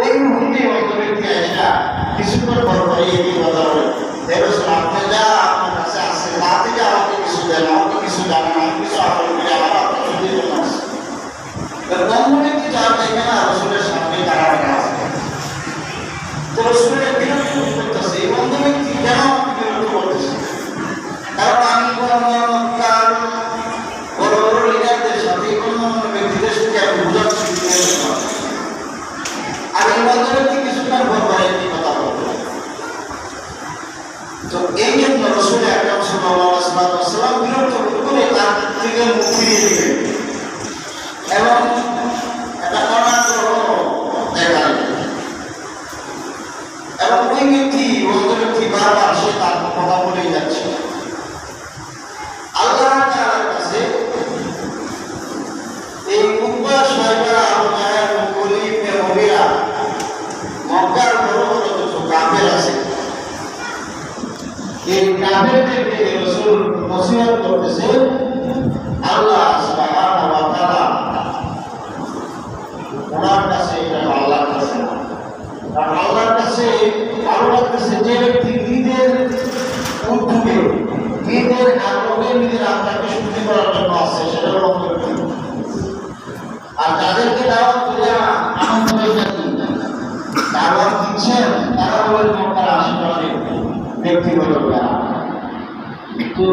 এই মুহূর্তে অন্য ব্যক্তি আসা কিছুক্ষণ পর পরে এই কথা বলে আপনি যা আপনার কাছে আসছে তা থেকে আমাকে কিছু দেন, আমাকে কিছু জানান, আমি কিছু আপনি করে আমার আপনার শুধু আসছে। অন্য ব্যক্তি যা দেখে না রসুলের সামনে তারা আছে, তো রসুলের বিরক্ত করতেছে এই অন্য ব্যক্তি কেন আমাকে বিরক্ত করতেছে? কারণ আমি কোনো বড় বড় লিডারদের সাথে কোনো ব্যক্তিদের সাথে আমি বোঝাচ্ছি আর এই অন্য ব্যক্তি কিছুক্ষণ পর পরে একটি কথা বলবো। তো এই জন্য রসুল আকরাম সাল্লাল্লাহু আলাইহি ওয়াসাল্লাম বিরক্ত করে তার থেকে মুখ ফিরিয়ে দিলেন এবং একটা অনাগ্রহ দেখালেন এবং ওই ব্যক্তি অন্য ব্যক্তি বারবার সে তার কথা বলেই যাচ্ছে। আল্লাহ তাআলার কাছে এই উকবা সাহেবরা আবুজাহেল মুকলিব মুগীরা মক্কার বড় বড় যত কাফের আছে এই কাফেরদেরকে রাসূল নসিহত করতেছে আল্লাহ সুবহানাহু ওয়া তাআলা ওনার কাছে, এটা আল্লাহর কাছে না। কারণ আল্লাহর কাছে ভালো লাগতেছে যে ব্যক্তি নিজের উদ্যোগে নিজের আগ্রহে নিজের আত্মাকে শুদ্ধি করার জন্য আছে সেটা হল আর যাদেরকে দাওয়াত দিয়ে আনন্দ দাওয়াত দিচ্ছেন তারা হলেন মক্কার আশেপাশে ব্যক্তিগত। তো